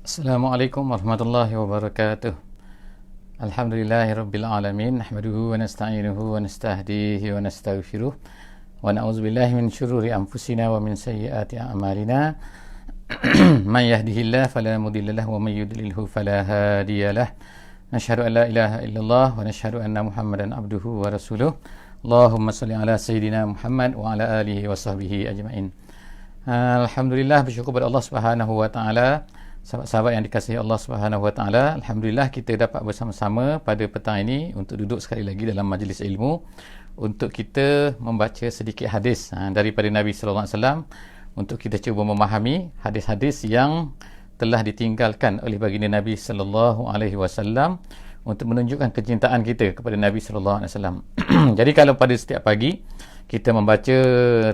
Assalamualaikum warahmatullahi wabarakatuh. Alhamdulillahirabbil alamin, nahmaduhu wa nasta'inuhu wa nastahdihi wa nastaghfiruh wa na'udzubillahi min syururi anfusina wa min sayyiati a'malina. Man yahdihillahu fala mudilla lahu wa man yudlilhu fala hadiyalah. Nashhadu an la ilaha illallah wa nashhadu anna Muhammadan abduhu wa rasuluh. Allahumma salli ala sayyidina Muhammad wa ala alihi wa sahbihi ajma'in. Alhamdulillah, bersyukur kepada Allah Subhanahu wa taala. Sahabat-sahabat yang dikasihi Allah Subhanahu wa taala, alhamdulillah kita dapat bersama-sama pada petang ini untuk duduk sekali lagi dalam majlis ilmu untuk kita membaca sedikit hadis daripada Nabi sallallahu alaihi wasallam, untuk kita cuba memahami hadis-hadis yang telah ditinggalkan oleh baginda Nabi sallallahu alaihi wasallam untuk menunjukkan kecintaan kita kepada Nabi sallallahu alaihi wasallam. Jadi kalau pada setiap pagi kita membaca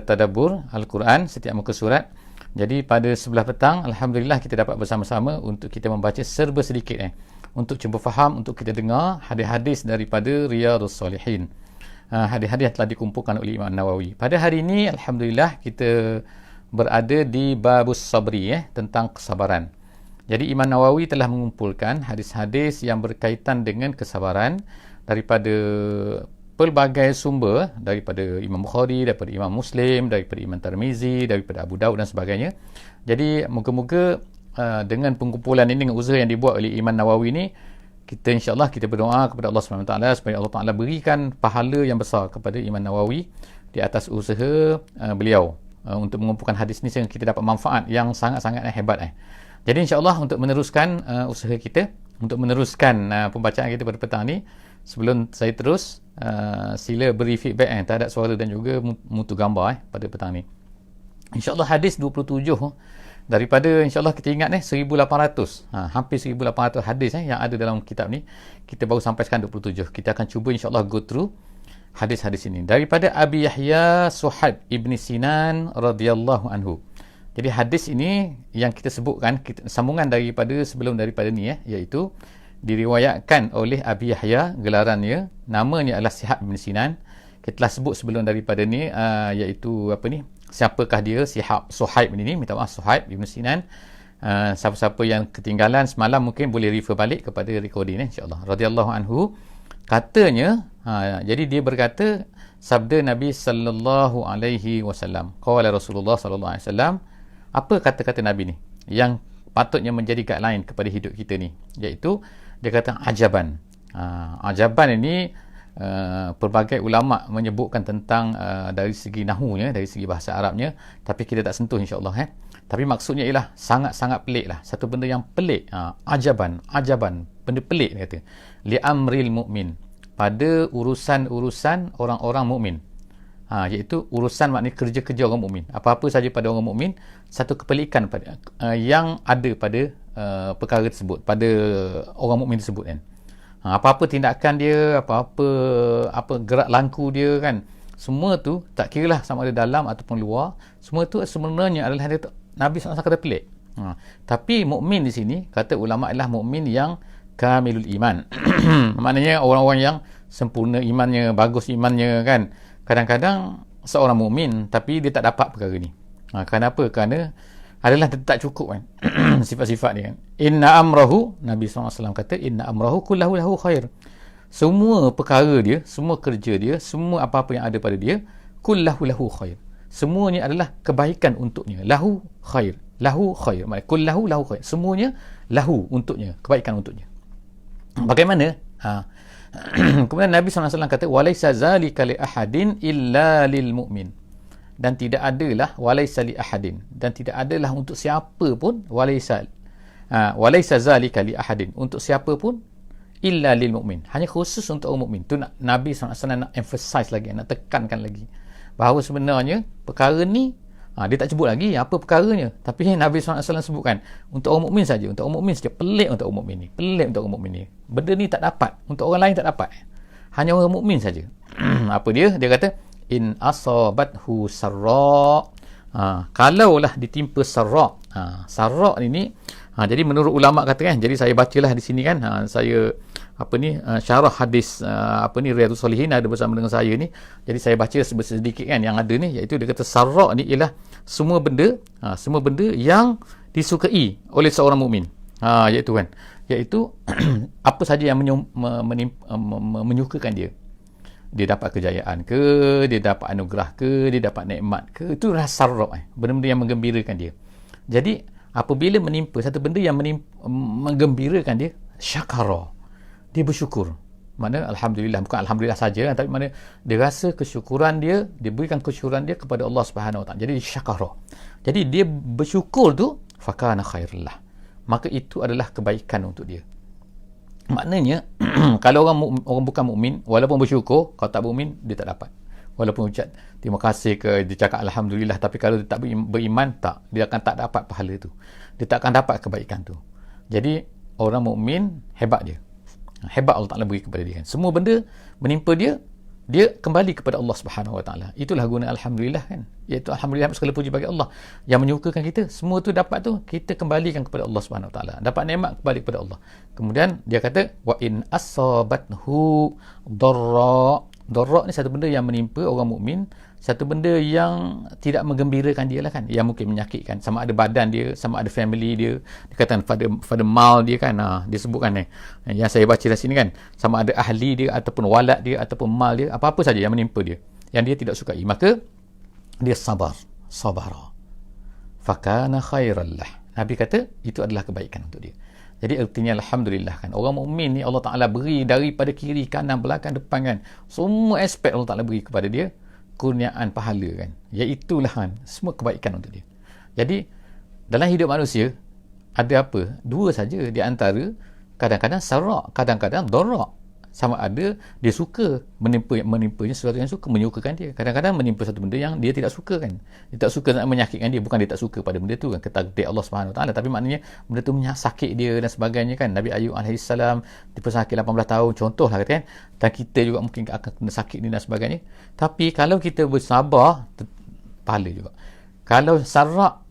tadabbur Al-Quran setiap muka surat, jadi pada sebelah petang alhamdulillah kita dapat bersama-sama untuk kita membaca serba sedikit untuk cuba faham, untuk kita dengar hadis-hadis daripada Riyadhus Salihin, hadis-hadis yang telah dikumpulkan oleh Imam Nawawi. Pada hari ini alhamdulillah kita berada di babus sabri, tentang kesabaran. Jadi Imam Nawawi telah mengumpulkan hadis-hadis yang berkaitan dengan kesabaran daripada pelbagai sumber, daripada Imam Bukhari, daripada Imam Muslim, daripada Imam Tirmizi, daripada Abu Daud dan sebagainya. Jadi moga-moga dengan pengkumpulan ini, dengan usaha yang dibuat oleh Imam Nawawi ini, kita insya-Allah kita berdoa kepada Allah Subhanahu Wa Taala supaya Allah Taala berikan pahala yang besar kepada Imam Nawawi di atas usaha beliau untuk mengumpulkan hadis ini sehingga kita dapat manfaat yang sangat-sangat hebat. Jadi insya-Allah untuk meneruskan usaha kita, untuk meneruskan pembacaan kita pada petang ini, sebelum saya terus, sila beri feedback terhadap suara dan juga mutu gambar pada petang ni. InsyaAllah hadis 27 daripada, insyaAllah kita ingat 1800, hampir 1800 hadis yang ada dalam kitab ni. Kita baru sampai sekarang 27. Kita akan cuba insyaAllah go through hadis-hadis ini daripada Abi Yahya Suhaib Ibn Sinan radhiyallahu anhu. Jadi hadis ini yang kita sebutkan, sambungan daripada sebelum daripada ni, iaitu diriwayatkan oleh Abi Yahya, gelarannya, namanya adalah Sihab bin Sinan. Kita telah sebut sebelum daripada ni, iaitu siapakah dia, Suhaib ini, minta maaf, Suhaib bin Sinan. Siapa-siapa yang ketinggalan semalam mungkin boleh refer balik kepada recording insya-Allah. Radhiyallahu anhu, katanya, jadi dia berkata, sabda Nabi sallallahu alaihi wasallam, qala Rasulullah sallallahu alaihi wasallam. Apa kata-kata Nabi ni yang patutnya menjadi guideline kepada hidup kita ni, iaitu dia kata ajaban. Ajaban ini pelbagai ulama menyebutkan tentang dari segi nahunya, dari segi bahasa Arabnya, tapi kita tak sentuh insya-Allah. Tapi maksudnya ialah sangat-sangat pelik lah, satu benda yang pelik. Ajaban, benda pelik dia kata. Li amril mu'min, pada urusan-urusan orang-orang mukmin. Iaitu urusan maknanya kerja-kerja orang mukmin. Apa-apa saja pada orang mukmin, satu kepelikan pada, yang ada pada perkara tersebut, pada orang mukmin tersebut kan. Apa-apa tindakan dia, apa gerak langku dia kan, semua tu tak kiralah sama ada dalam ataupun luar, semua tu sebenarnya adalah Nabi SAW kata pelik. Tapi mukmin di sini kata ulama adalah mukmin yang kamilul iman. Maknanya orang-orang yang sempurna imannya, bagus imannya kan. Kadang-kadang seorang mukmin tapi dia tak dapat perkara ni. Kenapa? Kerana adalah dia tak cukup kan sifat-sifat dia kan. Inna amrahu, Nabi SAW kata, inna amrahu kullahu lahu khair. Semua perkara dia, semua kerja dia, semua apa-apa yang ada pada dia, kullahu lahu khair. Semuanya adalah kebaikan untuknya. Lahu khair. Lahu khair. Maksudnya kullahu lahu khair. Semuanya lahu untuknya, kebaikan untuknya. Bagaimana? Kemudian Nabi SAW kata, walaisa zalika li ahadin illa lil mu'min. Dan tidak adalah walaisa li ahadin, dan tidak adalah untuk siapa pun, walaisa zalika li ahadin, untuk siapa pun, illa lil mu'min, hanya khusus untuk orang mukmin. Tu Nabi SAW nak emphasize lagi, nak tekankan lagi bahawa sebenarnya perkara ni, dia tak sebut lagi apa perkaranya, tapi Nabi SAW sebutkan untuk orang mukmin saja, untuk orang mukmin saja. Pelik untuk orang mukmin ni, pelik untuk orang mukmin ni. Benda ni tak dapat, untuk orang lain tak dapat, hanya orang mukmin saja. Apa dia? Dia kata, in asabathu sarra, kalaulah ditimpa sarra. Sarra ini, jadi menurut ulama kata kan, jadi saya bacalah di sini kan, saya syarah hadis Riyadhus Salihin ada bersama dengan saya ni. Jadi saya baca sedikit kan yang ada ni, iaitu dia kata sarra ni ialah semua benda yang disukai oleh seorang mukmin. Iaitu kan, iaitu apa saja yang menyukakan dia. Dia dapat kejayaan ke, dia dapat anugerah ke, dia dapat nikmat ke, itu rasa sarraf, benda-benda yang menggembirakan dia. Jadi apabila menimpa satu benda yang menggembirakan dia, syakara, dia bersyukur. Mana alhamdulillah, bukan alhamdulillah saja, tapi mana dia rasa kesyukuran dia, dia berikan kesyukuran dia kepada Allah Subhanahu Wa Taala. Jadi syakara. Jadi dia bersyukur tu fakana khairullah. Maka itu adalah kebaikan untuk dia. Maknanya kalau orang bukan mukmin, walaupun bersyukur, kalau tak mukmin dia tak dapat. Walaupun ucap terima kasih ke, dia cakap alhamdulillah, tapi kalau dia tak beriman, dia akan tak dapat pahala tu. Dia tak akan dapat kebaikan tu. Jadi orang mukmin hebat dia. Hebat Allah Taala beri kepada dia kan. Semua benda menimpa dia, dia kembali kepada Allah Subhanahu Wa Taala. Itulah guna alhamdulillah kan. Iaitu alhamdulillah, segala puji bagi Allah yang menyukakan kita. Semua tu dapat tu, kita kembalikan kepada Allah Subhanahu Wa Taala. Dapat nikmat, kembali kepada Allah. Kemudian dia kata wa in asabathu darra. Darra ni satu benda yang menimpa orang mukmin, satu benda yang tidak menggembirakan dia lah kan, yang mungkin menyakitkan, sama ada badan dia, sama ada family dia. Dia kata pada mal dia kan, dia sebutkan yang saya baca di sini kan, sama ada ahli dia ataupun walad dia ataupun mal dia, apa-apa saja yang menimpa dia yang dia tidak sukai, maka dia sabara fakana khairallah. Nabi kata itu adalah kebaikan untuk dia. Jadi artinya alhamdulillah kan, orang mukmin ni Allah Taala beri daripada kiri, kanan, belakang, depan kan, semua aspek Allah Taala beri kepada dia kurniaan pahala kan, iaitulah kan semua kebaikan untuk dia. Jadi dalam hidup manusia ada apa? Dua saja di antara, kadang-kadang sarak, kadang-kadang darak. Sama ada dia suka menimpanya sesuatu yang suka, menyukakan dia. Kadang-kadang menimpa satu benda yang dia tidak suka kan. Dia tak suka nak menyakitkan dia, bukan dia tak suka pada benda tu kan, ketakdir Allah Subhanahu Wa Taala, tapi maknanya benda tu sakit dia dan sebagainya kan. Nabi Ayub AS dipersakit 18 tahun contohlah kata kan. Dan kita juga mungkin akan kena sakit ni dan sebagainya. Tapi kalau kita bersabar, pahala juga. Kalau sarak,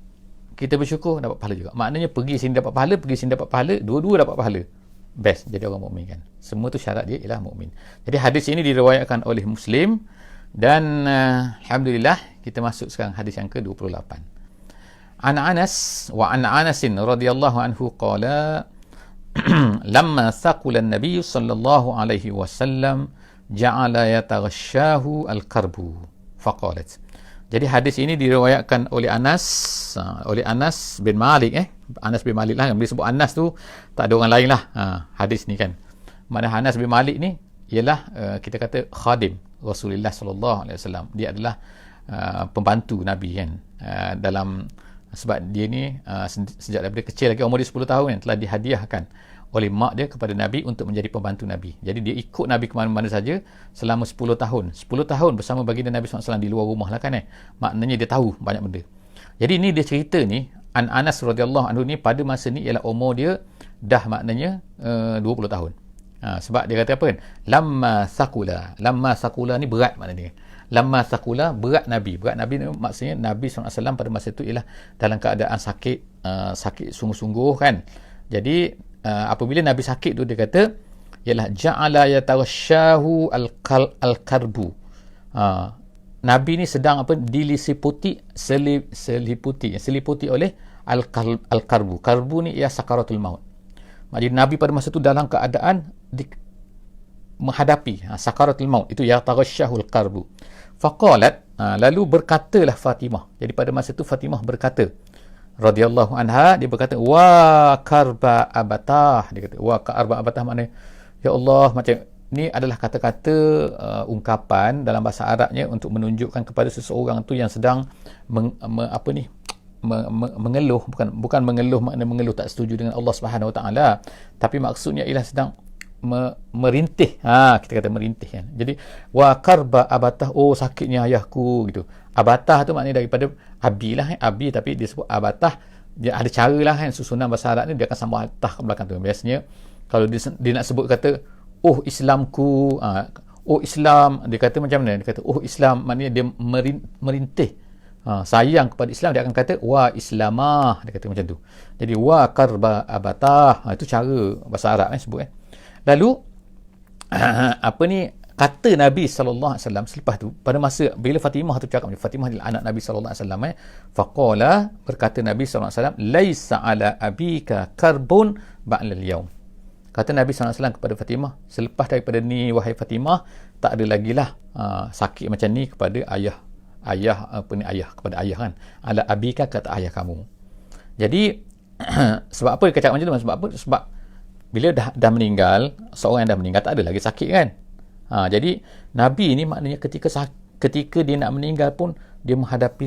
kita bersyukur, dapat pahala juga. Maknanya pergi sini dapat pahala, pergi sini dapat pahala, dua-dua dapat pahala. Best jadi orang mukmin kan. Semua tu syarat dia ialah mukmin. Jadi hadis ini diriwayatkan oleh Muslim dan alhamdulillah kita masuk sekarang hadis yang ke-28. An Anas radhiyallahu anhu qala lamma thaqula an-nabiy sallallahu alaihi wasallam ja'ala yataghashahu al-karbu faqalat. Jadi hadis ini diriwayatkan oleh Anas bin Malik Anas bin Malik lah. Bila sebut Anas tu tak ada orang lain lah hadis ni kan. Mana Anas bin Malik ni ialah kita kata khadim Rasulullah sallallahu alaihi wasallam. Dia adalah pembantu Nabi kan. Sebab dia ni sejak daripada kecil lagi, umur dia 10 tahun kan, telah dihadiahkan oleh mak dia kepada Nabi untuk menjadi pembantu Nabi. Jadi dia ikut Nabi ke mana-mana saja selama 10 tahun. 10 tahun bersama baginda Nabi SAW di luar rumah lah kan Maknanya dia tahu banyak benda. Jadi ni dia cerita ni, Anas radhiyallahu anhu ni pada masa ni ialah umur dia dah maknanya 20 tahun. Sebab dia kata apa kan? Lamma sakula ni berat maknanya. Lamma sakula, berat Nabi. Berat Nabi ni maksudnya Nabi SAW pada masa itu ialah dalam keadaan sakit, sakit sungguh-sungguh kan. Jadi apabila Nabi sakit tu dia kata ialah ja'ala yataghashahu al-karbu. Nabi ni sedang seliputi oleh al-karbu. Karbu ni ialah sakaratul maut. Jadi Nabi pada masa tu dalam keadaan menghadapi sakaratul maut. Itu yataghashahu al-karbu. Faqalat, lalu berkatalah Fatimah. Jadi pada masa tu Fatimah berkata radhiyallahu anha, dia berkata wa karba abatah. Dia kata wa karba abatah maknanya ya Allah, macam ni adalah kata-kata ungkapan dalam bahasa Arabnya untuk menunjukkan kepada seseorang tu yang sedang mengeluh, bukan mengeluh makna mengeluh tak setuju dengan Allah Subhanahu Wa Taala, tapi maksudnya ialah sedang merintih. Kita kata merintih kan. Jadi wa karba abatah, oh sakitnya ayahku gitu. Abatah tu maknanya daripada abi lah abi, tapi dia sebut abatah. Dia ada cara lah kan, susunan bahasa Arab ni dia akan sambung atah ke belakang tu. Biasanya kalau dia nak sebut kata oh Islamku, oh Islam, dia kata macam mana? Dia kata oh Islam, maknanya dia merintih sayang kepada Islam, dia akan kata wa islamah, dia kata macam tu. Jadi wa karba abatah, itu cara bahasa Arab sebut kan. Lalu kata Nabi SAW selepas tu, pada masa bila Fatimah tu cakap, Fatimah adalah anak Nabi SAW, faqala, berkata Nabi SAW, laisa ala abika karbun ba'lal yaum. Kata Nabi SAW kepada Fatimah, selepas daripada ni wahai Fatimah, tak ada lagi lah sakit macam ni kepada ayah kepada ayah kan. Ala abika, kata ayah kamu. Jadi sebab apa dia cakap macam tu? Sebab apa? Sebab bila dah meninggal, seorang yang dah meninggal tak ada lagi sakit kan. Jadi Nabi ni maknanya ketika dia nak meninggal pun dia menghadapi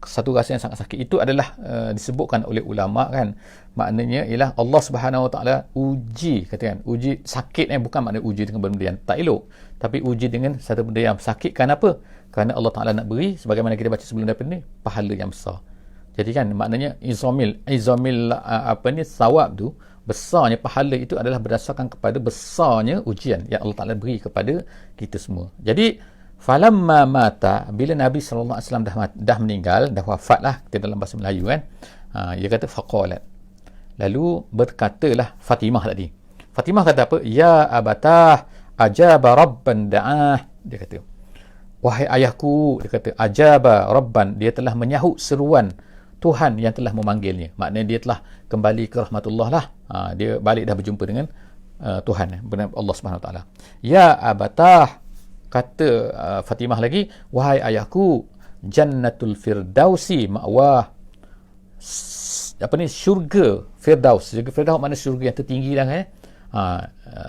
satu rasa yang sangat sakit. Itu adalah disebutkan oleh ulama kan, maknanya ialah Allah Subhanahu Wa Taala uji, katakan uji sakit bukan maknanya uji dengan benda yang tak elok, tapi uji dengan satu benda yang sakit. Kenapa? Kerana Allah Taala nak beri, sebagaimana kita baca sebelum daripada ni, pahala yang besar. Jadi kan maknanya izamil sawab tu, besarnya pahala itu adalah berdasarkan kepada besarnya ujian yang Allah Ta'ala beri kepada kita semua. Jadi falamma mata, bila Nabi SAW dah meninggal, dah wafat lah, kita dalam bahasa Melayu kan, dia kata faqalat, lalu berkatalah Fatimah tadi. Fatimah kata apa? Ya abatah ajaba rabban da'ah. Dia kata, wahai ayahku, dia kata ajaba rabban, dia telah menyahut seruan Tuhan yang telah memanggilnya. Maknanya dia telah kembali ke rahmatullah lah. Dia balik dah berjumpa dengan Tuhan, benar Allah Subhanahu Wa Taala. Ya abatah, kata Fatimah lagi, wahai ayahku, jannatul firdausi ma'wah. Syurga Firdaus. Syurga Firdaus makna syurga yang tertinggi lah kan.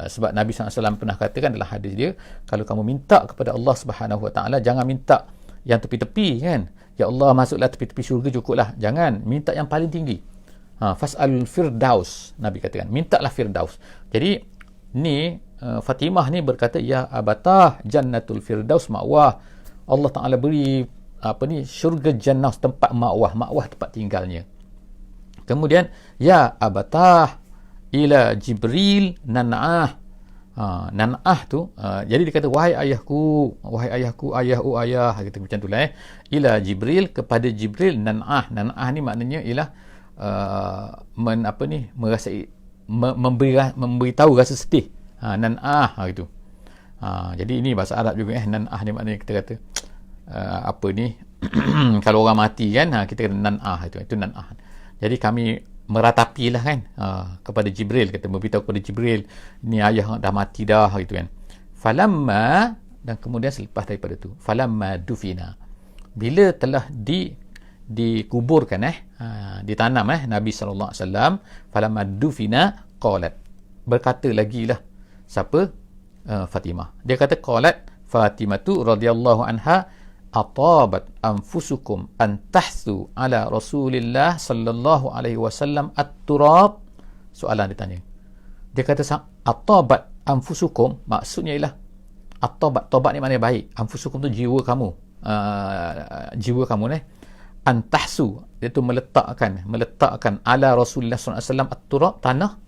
Sebab Nabi SAW pernah katakan dalam hadis dia, kalau kamu minta kepada Allah Subhanahu Wa Taala, jangan minta yang tepi-tepi kan. Ya Allah, masuklah tepi-tepi syurga cukuplah. Jangan, minta yang paling tinggi. Fas'alul firdaus, Nabi katakan, mintalah firdaus. Jadi ni Fatimah ni berkata, ya abatah jannatul firdaus ma'wah. Allah Ta'ala beri syurga jannah, tempat ma'wah. Ma'wah tempat tinggalnya. Kemudian ya abatah ila Jibril nan'ah. Nan'ah tu, jadi dia kata, wahai ayahku, ayah, gitu, macam tu lah ila Jibril, kepada Jibril nan'ah. Nan'ah ni maknanya ialah memberitahu rasa sedih. Nan'ah gitu. Jadi ini bahasa Arab juga nan'ah ni maknanya kita kata kalau orang mati kan, kita kata nan'ah, itu nan'ah. Jadi kami meratapilah kan kepada Jibril, kata memberitahu kepada Jibril, ni ayah dah mati dah gitu kan. Falamma, dan kemudian selepas daripada tu, falamma dufina, bila telah dikuburkan ditanam Nabi sallallahu alaihi wasallam, falamma dufina qalat, berkata lagi lah siapa? Fatimah. Dia kata qalat Fatimah tu radhiyallahu anha, atabat anfusukum an tahsu ala Rasulillah sallallahu alaihi wasallam at-turab. Soalan ditanya. Dia kata atabat anfusukum, maksudnya ialah tobat ni maknanya baik. Anfusukum tu jiwa kamu. Jiwa kamu an tahsu, iaitu meletakkan ala Rasulillah sallallahu alaihi wasallam at-turab, tanah.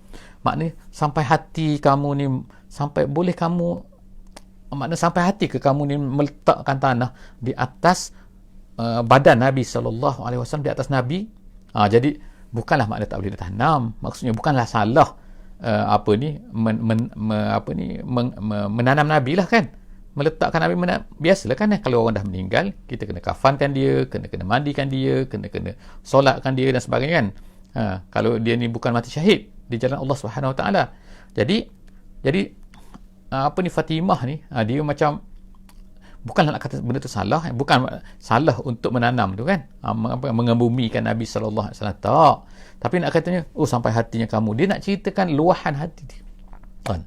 Maknanya sampai hati kamu ni, sampai boleh kamu, maknanya sampai hati ke kamu ni meletakkan tanah di atas badan Nabi SAW, di atas Nabi. Jadi bukanlah makna tak boleh ditanam, maksudnya bukanlah salah menanam Nabi lah kan, meletakkan Nabi biasalah kan, kalau orang dah meninggal kita kena kafankan dia, kena mandikan dia, kena solatkan dia dan sebagainya kan. Kalau dia ni bukan mati syahid di jalan Allah Subhanahu Wa Taala. Jadi Fatimah ni, dia macam bukanlah nak kata benda tu salah, bukan salah untuk menanam tu kan, mengebumikan Nabi sallallahu alaihi wasallam, tak, tapi nak katanya sampai hatinya kamu, dia nak ceritakan luahan hati dia kan.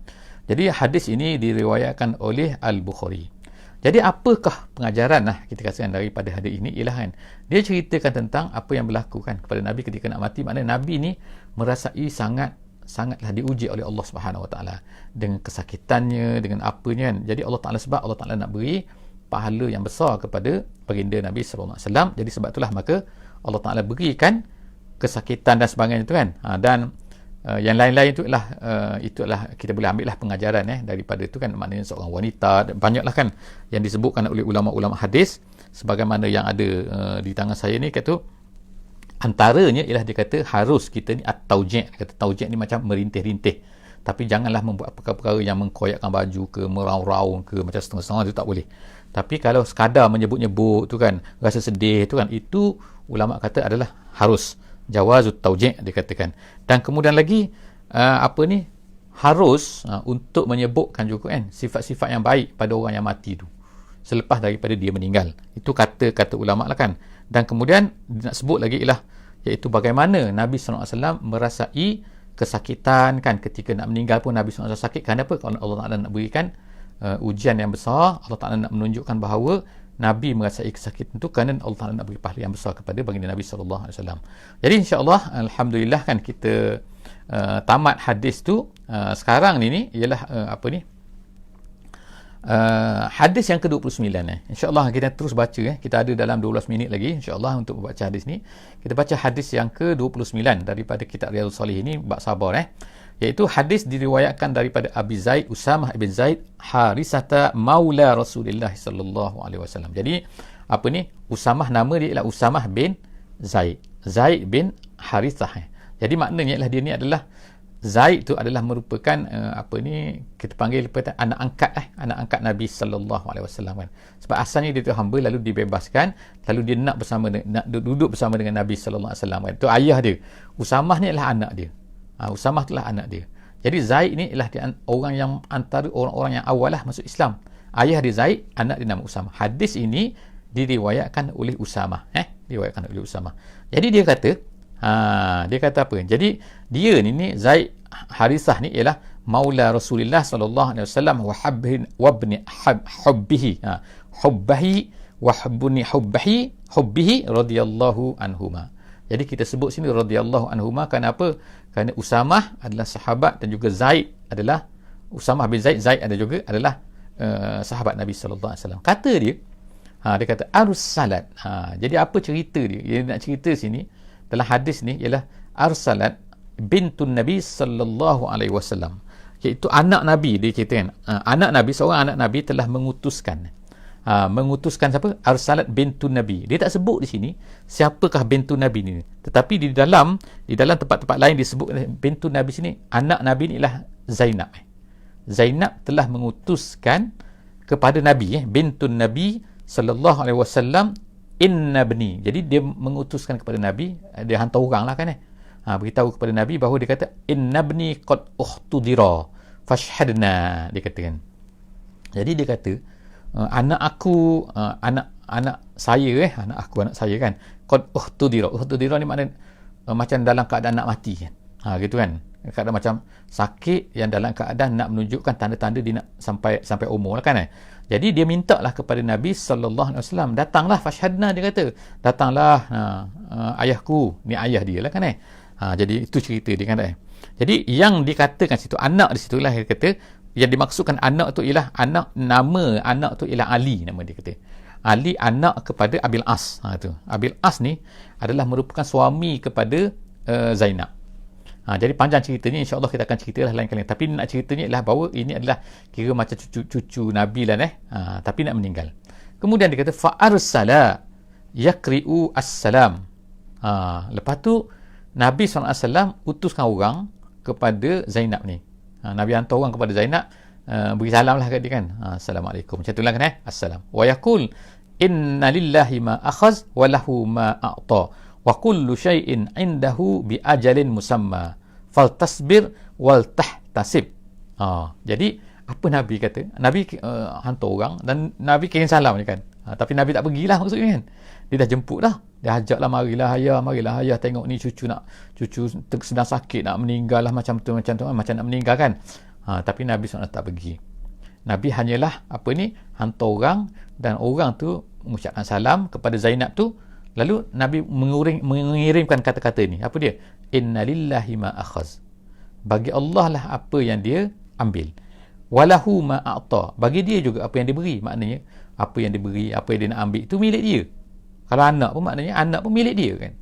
Jadi hadis ini diriwayatkan oleh Al-Bukhari. Jadi apakah pengajaran kita katakan daripada hadis ini? Ialah kan, dia ceritakan tentang apa yang berlaku kan kepada Nabi ketika nak mati. Maknanya Nabi ni merasai sangatlah diuji oleh Allah Subhanahu Wa Taala dengan kesakitannya, dengan apanya kan. Jadi Allah Taala, sebab Allah Taala nak beri pahala yang besar kepada baginda Nabi sallallahu alaihi wasallam, jadi sebab itulah maka Allah Taala berikan kesakitan dan sebagainya itu kan. Dan yang lain-lain itulah kita boleh ambil lah pengajaran daripada itu kan. Maknanya seorang wanita, banyaklah kan yang disebutkan oleh ulama-ulama hadis, sebagaimana yang ada di tangan saya ni, kata antaranya ialah dia kata harus kita ni at-tauji'. Kata tauji' ni macam merintih-rintih. Tapi janganlah membuat perkara-perkara yang mengkoyakkan baju ke, meraung-raung ke, macam setengah-setengah, itu tak boleh. Tapi kalau sekadar menyebut-nyebut tu kan, rasa sedih tu kan, itu ulama kata adalah harus jawazut taujih dikatakan. Dan kemudian lagi harus untuk menyebutkan juga kan sifat-sifat yang baik pada orang yang mati tu selepas daripada dia meninggal. Itu kata-kata ulama lah kan. Dan kemudian nak sebut lagi ialah iaitu bagaimana Nabi SAW merasai kesakitan kan ketika nak meninggal pun Nabi SAW sakit. Kenapa? Kerana Allah Ta'ala nak berikan ujian yang besar. Allah Ta'ala nak menunjukkan bahawa Nabi merasai kesakitan itu kerana Allah Ta'ala nak beri pahala yang besar kepada baginda Nabi SAW. Jadi insyaAllah, Alhamdulillah kan kita tamat hadis tu. Sekarang ni ialah hadis yang ke-29 InsyaAllah kita terus baca kita ada dalam 12 minit lagi insyaAllah untuk membaca hadis ni. Kita baca hadis yang ke-29 daripada kitab Riyadhus Shalihin ini, bab sabar iaitu hadis diriwayatkan daripada Abi Zaid Usamah ibn Zaid Harisata maula Rasulullah sallallahu alaihi wasallam. Jadi Usamah, nama dia ialah Usamah bin Zaid bin Harithah. Jadi maknanya ialah dia ni adalah Zaid tu adalah merupakan kita panggil anak angkat Nabi sallallahu alaihi wasallam kan. Sebab asalnya dia tu hamba lalu dibebaskan, lalu dia nak duduk bersama dengan Nabi sallallahu alaihi wasallam kan. Tu ayah dia. Usamah ni adalah anak dia. Usamah itulah anak dia. Jadi Zaid ni ialah orang yang antara orang-orang yang awal lah masuk Islam. Ayah dia Zaid, anak dia nama Usamah. Hadis ini diriwayatkan oleh Usamah. Diriwayatkan oleh Usamah. Jadi dia kata apa? Jadi dia ni Zaid Harisah ni ialah maula Rasulullah sallallahu alaihi wasallam wa ibni hubbihi radhiyallahu anhuma. Jadi kita sebut sini radhiyallahu anhuma kerana apa? Kerana Usamah adalah sahabat dan juga Zaid adalah Usamah bin Zaid adalah sahabat Nabi sallallahu alaihi wasallam. Kata dia kata arsalat. Jadi apa cerita dia? Dia nak cerita sini dalam hadis ni ialah arsalat bintun Nabi sallallahu alaihi wasallam, iaitu anak Nabi. Dia ceritakan seorang anak Nabi telah mengutuskan siapa? Arsalat bintun Nabi. Dia tak sebut di sini siapakah bintun Nabi ni, tetapi di dalam tempat-tempat lain disebut bintun Nabi sini anak Nabi ni ialah Zainab. Zainab telah mengutuskan kepada Nabi bintun Nabi sallallahu alaihi wasallam inna bni. Jadi dia mengutuskan kepada Nabi, dia hantar orang lah kan beritahu kepada Nabi bahawa dia kata inna bni qad uhtudira fashhadna, dia katakan. Jadi dia kata anak saya kan qad uhtudira ni makna macam dalam keadaan nak mati kan. Gitu kan. Keadaan macam sakit yang dalam keadaan nak menunjukkan tanda-tanda dia nak sampai umur lah kan. Jadi dia minta lah kepada Nabi sallallahu alaihi wasallam, datanglah fashhadna, dia kata datanglah ayahku, ni ayah dia lah kan jadi itu cerita dia kan Jadi yang dikatakan situ anak di situlah dia kata yang dimaksudkan anak tu ialah nama anak tu ialah Ali, nama dia kata Ali anak kepada Abil As. Tu Abil As ni adalah merupakan suami kepada Zainab. Jadi panjang ceritanya, insyaAllah kita akan ceritalah lain kali. Tapi nak ceritanya ialah bahawa ini adalah kira macam cucu Nabi lah tapi nak meninggal. Kemudian dia kata fa'arsala yakri'u as-salam. Lepas tu Nabi SAW utuskan orang kepada Zainab ni. Nabi hantar orang kepada Zainab, beri salam lah kat dia kan. Assalamualaikum. Macam tu lah kan Assalam. Wa yaqul inna lillahi ma akhaz wa lahu ma a'ta wa kullu syai'in indahu bi ajalin musamma faltasbir wal tahtasib. Jadi apa Nabi kata? Nabi hantar orang dan Nabi kirim salam ni kan. Tapi Nabi tak pergilah maksudnya kan. Dia dah jemput dah. Dia ajaklah marilah ayah tengok ni cucu sedang sakit nak meninggal lah macam tu macam nak meninggal kan. Tapi Nabi SAW tak pergi. Nabi hanyalah hantar orang dan orang tu mengucapkan salam kepada Zainab tu. Lalu Nabi mengirimkan kata-kata ni. Apa dia? Inna lillahi ma akhaz. Bagi Allah lah apa yang dia ambil. Walahu ma a'ta. Bagi dia juga apa yang diberi. Maknanya apa yang diberi, apa yang dia nak ambil itu milik dia. Kalau anak pun maknanya anak pun milik dia kan.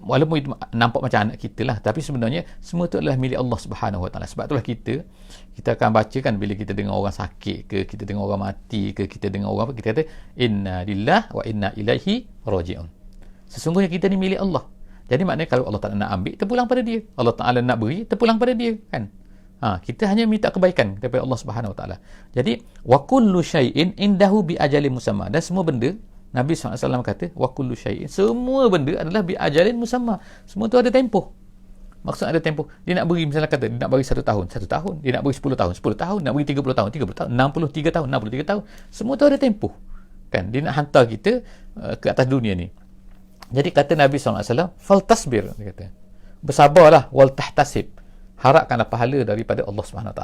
Walaupun itu nampak macam anak kita lah, tapi sebenarnya semua itu adalah milik Allah Subhanahu Wa Taala. Sebab itulah kita akan baca kan bila kita dengar orang sakit ke, kita dengar orang mati ke, kita dengar orang apa, kita kata inna lillahi wa inna ilaihi raji'un. Sesungguhnya kita ni milik Allah. Jadi maknanya kalau Allah Ta'ala nak ambil, terpulang pada dia. Allah Ta'ala nak beri, terpulang pada dia kan. Kita hanya minta kebaikan daripada Allah Subhanahu Wa Taala. Jadi wa kullu syai'in indahu bi ajalin musamma. Dan semua benda Nabi SAW kata wa kullu syai'in, semua benda adalah bi ajalin musamma. Semua tu ada tempoh. Maksud ada tempoh. Dia nak beri, misalnya kata dia nak bagi 1 tahun, 1 tahun. Dia nak bagi 10 tahun, 10 tahun. Nak bagi 30 tahun, 30 tahun. 63 tahun, 63 tahun. Semua tu ada tempoh. Kan? Dia nak hantar kita ke atas dunia ni. Jadi kata Nabi SAW, faltasbir, dia kata, bersabarlah, wal tahtasib, harapkanlah pahala daripada Allah SWT.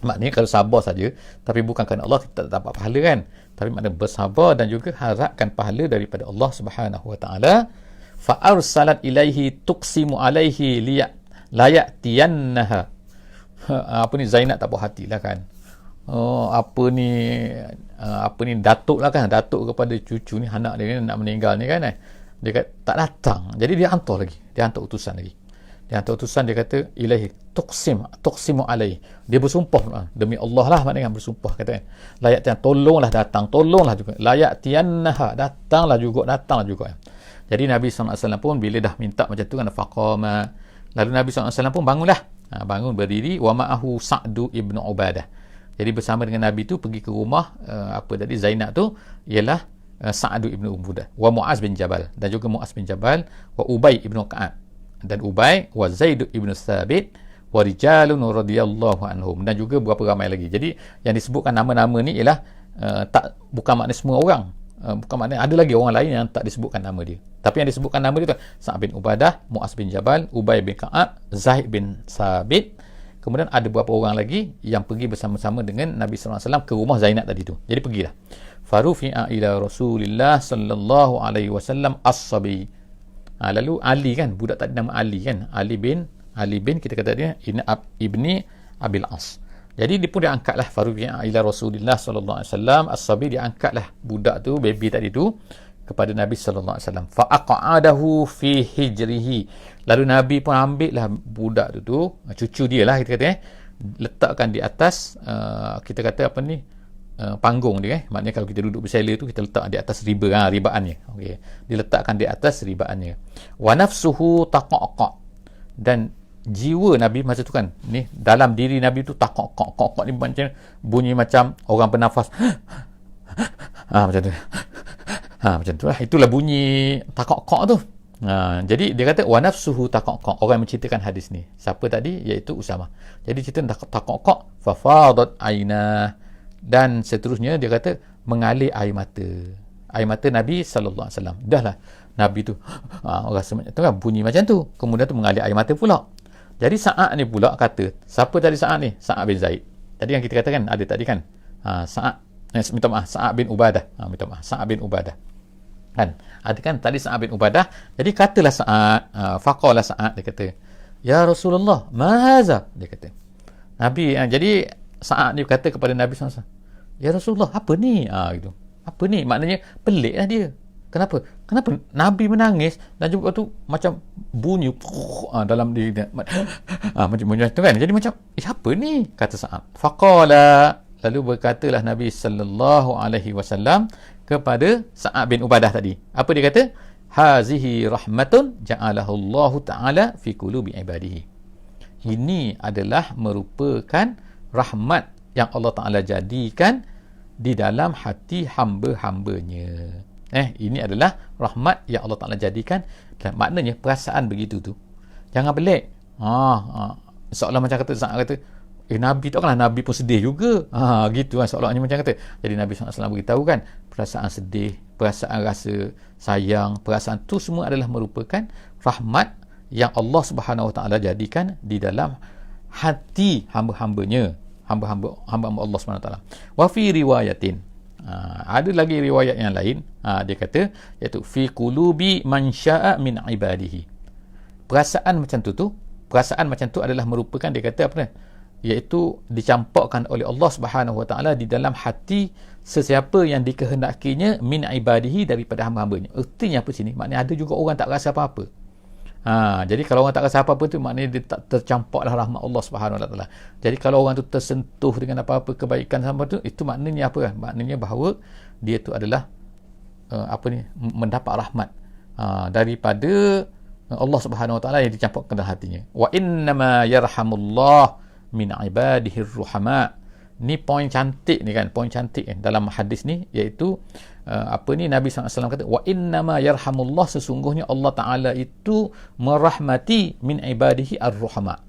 Maknanya kalau sabar saja tapi bukan kerana Allah, kita tak dapat pahala kan. Tapi maknanya bersabar dan juga harapkan pahala daripada Allah SWT. Fa arsalat ilaihi tuqsimu alaihi layatiyannaha. Apa ni, Zainab tak puas hati lah kan. Apa ni datuk lah kan, datuk kepada cucu ni, anak dia ni nak meninggal ni kan. Dia kata tak datang. Jadi dia hantar lagi, dia hantar utusan lagi. Dia hantar utusan, dia kata ilahi tuqsimu alaihi, dia bersumpah demi Allah lah, maknanya bersumpah, kata layak tian, tolonglah datang, tolonglah juga, layak tiannaha, datanglah juga. Jadi Nabi SAW pun bila dah minta macam tu kan, faqama, lalu Nabi SAW pun bangunlah, bangun berdiri, wa ma'ahu Sa'du ibnu Ubadah. Jadi bersama dengan Nabi tu pergi ke rumah Zainab tu ialah Sa'du ibnu Ubadah, wa Mu'az bin Jabal, dan juga Mu'az bin Jabal, wa Ubay ibnu Ka'ab, dan Ubay, wa Zaid ibn Thabit, wa rijalun radhiyallahu anhum, dan juga berapa ramai lagi. Jadi yang disebutkan nama-nama ni ialah bukan makna semua orang, bukan makna ada lagi orang lain yang tak disebutkan nama dia, tapi yang disebutkan nama dia tu Sa'd bin Ubadah, Mu'az bin Jabal, Ubay bin Ka'ab, Zaid bin Thabit. Kemudian ada beberapa orang lagi yang pergi bersama-sama dengan Nabi SAW ke rumah Zainab tadi tu. Jadi pergilah. Farufi'a ila Rasulillah sallallahu alaihi wasallam as-sabi. Lalu Ali kan, budak tadi nama Ali kan, Ali bin kita kata dia ibni Abil As. Jadi dia pun dia angkatlah farufi'a ila Rasulillah sallallahu alaihi wasallam as-sabi, dia angkatlah budak tu, baby tadi tu, kepada Nabi sallallahu alaihi wasallam. Fa aq'adahu fi hijrihi. Lalu Nabi pun ambil lah budak tu, cucu dia lah kita kata, letakkan di atas kita kata apa ni, panggung dia, maknanya kalau kita duduk bersela tu, kita letak di atas ribaannya. Okey, diletakkan di atas ribaannya. Wa nafsuhu taqaqa, dan jiwa Nabi masa tu kan, ni dalam diri Nabi tu taqaqa ni macam bunyi macam orang bernafas. Macam tu. Macam tu lah. Itulah bunyi taqaqa tu. Jadi dia kata wa nafsuhu taqaqa. Orang yang menceritakan hadis ni siapa tadi? Iaitu Usamah. Jadi cerita taqaqa, fa fadat aina, dan seterusnya dia kata mengalir air mata Nabi sallallahu alaihi wasallam. Dahlah Nabi tu rasa macam tu kan, bunyi macam tu, kemudian tu mengalir air mata pula. Jadi Sa'ad ni pula kata, siapa tadi Sa'ad ni? Sa'ad bin Zaid. Tadi yang kita katakan ada tadi kan, Sa'ad bin Ubadah. Sa'ad bin Ubadah. Kan? Ada kan tadi Sa'ad bin Ubadah. Jadi katalah Sa'ad, faqala Sa'ad, dia kata, ya Rasulullah, ma haza? Dia kata. Nabi, jadi Sa'ad ni kata kepada Nabi SAW, ya Rasulullah, apa ni? Gitu. Apa ni? Maknanya pelik lah dia. Kenapa Nabi menangis dan juga tu macam bunyi dalam diri dia. Macam bunyi tu kan. Jadi macam, apa ni? Kata Sa'ad. Faqala, lalu berkatalah Nabi sallallahu alaihi wasallam kepada Sa'ad bin Ubadah tadi. Apa dia kata? Hazihi rahmatun ja'alahu Allah Ta'ala fi qulubi ibadihi. Ini adalah merupakan rahmat yang Allah Ta'ala jadikan di dalam hati hamba-hambanya. Ini adalah rahmat yang Allah Ta'ala jadikan. Dan maknanya perasaan begitu tu jangan pelik. Seolah macam kata Sa'ad kata, Nabi tak kan, Nabi pun sedih juga. Gitu kan, seolah-olahnya macam kata. Jadi Nabi SAW beritahu kan, perasaan sedih, perasaan rasa sayang, perasaan tu semua adalah merupakan rahmat yang Allah Subhanahu Wa Ta'ala jadikan di dalam hati hamba-hambanya, hamba-hamba Allah Subhanahu Wa Ta'ala. Wa fi riwayatin, ada lagi riwayat yang lain, dia kata, iaitu fi qulubi man syaa min ibadihi. Perasaan macam tu adalah merupakan, dia kata apa ni, iaitu dicampakkan oleh Allah Subhanahu Wa Ta'ala di dalam hati sesiapa yang dikehendakinya min ibadihi, daripada hamba-hambanya. Artinya apa sini? Maknanya ada juga orang tak rasa apa-apa. Jadi kalau orang tak rasa apa-apa tu, maknanya dia tak tercampaklah rahmat Allah Subhanahu Wa Ta'ala. Jadi kalau orang tu tersentuh dengan apa-apa kebaikan sama tu, itu maknanya apa kan? Maknanya bahawa dia tu adalah mendapat rahmat daripada Allah Subhanahu Wa Ta'ala yang dicampakkan dalam hatinya. Wa innama yarhamullah min ibadihi ar-ruhama. Ni poin cantik ni kan, poin cantik dalam hadis ni, iaitu Nabi SAW kata, wa innama yarhamullah, sesungguhnya Allah Ta'ala itu merahmati min ibadihi ar-ruhama,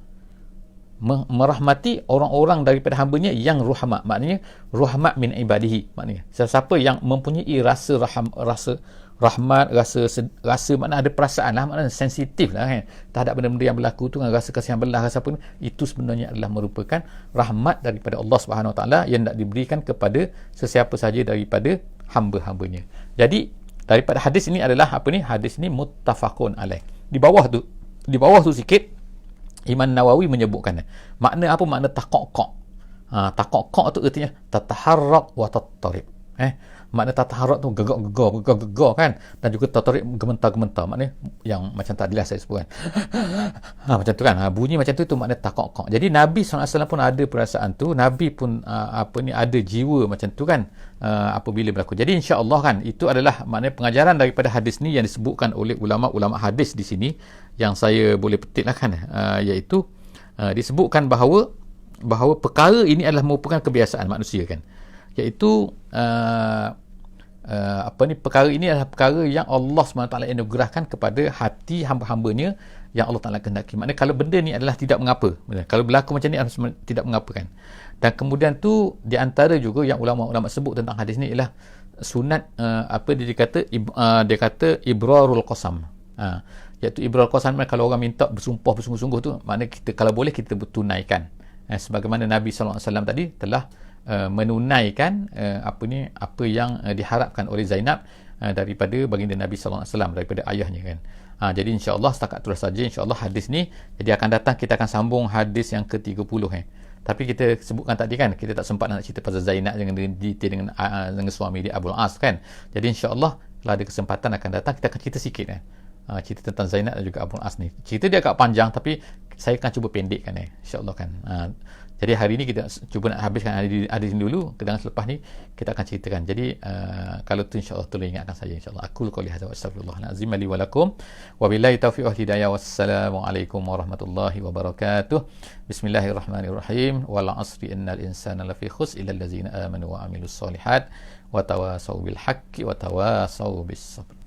merahmati orang-orang daripada hambanya yang ruhama. Maknanya ruhama min ibadihi, maknanya siapa yang mempunyai rasa rahmat, rasa makna ada perasaan lah, makna sensitif lah kan terhadap benda-benda yang berlaku tu kan, rasa kasihan belah, rasa apa, itu sebenarnya adalah merupakan rahmat daripada Allah Subhanahu Wa Taala yang nak diberikan kepada sesiapa saja daripada hamba-hambanya. Jadi daripada hadis ini adalah hadis ini muttafaqun alaih. Di bawah tu sikit Imam Nawawi menyebutkan makna apa, makna taqaqqa. Taqaqqa tu artinya tataharrak wa tattarib. Makna tataharrak tu gegar kan, dan juga tattarib gementar-gementar, maknanya yang macam tadi lah saya sebut kan. Macam tu kan, bunyi macam tu makna taqaqqa. Jadi Nabi SAW pun ada perasaan tu, Nabi pun ada jiwa macam tu kan, apabila berlaku. Jadi insya-Allah kan, itu adalah makna pengajaran daripada hadis ni yang disebutkan oleh ulama-ulama hadis di sini, yang saya boleh petik lah kan, iaitu disebutkan bahawa perkara ini adalah merupakan kebiasaan manusia kan, iaitu perkara ini adalah perkara yang Allah SWT anugerahkan kepada hati hamba-hambanya yang Allah Ta'ala kehendaki. Maknanya kalau benda ni adalah tidak mengapa, kalau berlaku macam ni tidak mengapa kan. Dan kemudian tu di antara juga yang ulama-ulama sebut tentang hadis ni ialah sunat dia kata ibrarul qasam. Iaitu ibrarul qasam, kalau orang minta bersumpah bersungguh-sungguh tu, maknanya kita kalau boleh kita bertunaikan. Sebagaimana Nabi SAW tadi telah menunaikan apa yang diharapkan oleh Zainab daripada baginda Nabi SAW, daripada ayahnya kan. Jadi insya-Allah setakat terus saja insya-Allah hadis ni. Jadi akan datang kita akan sambung hadis yang ke-30 Tapi kita sebutkan tadi kan, kita tak sempat nak cerita pasal Zainab dengan detail dengan suami dia Abul As kan. Jadi insya-Allah kalau ada kesempatan akan datang kita akan cerita sikit cerita tentang Zainab dan juga Abul As ni. Cerita dia agak panjang tapi saya akan cuba pendekkan insya-Allah kan. Jadi hari ni kita cuba nak habiskan hadis ini dulu, dan selepas ni kita akan ceritakan. Jadi kalau tu insya-Allah tolong ingatkan saya insya-Allah. Aku qouli hadza wa astaghfirullahal azim li wa lakum. Wabillahi taufiq wal hidayah. Wassalamualaikum warahmatullahi wabarakatuh. Bismillahirrahmanirrahim. Wal 'asri innal insana lafi khusr illa allazina amanu wa amilus solihat wa tawasaw bil haqqi wa tawasaw bis sabr.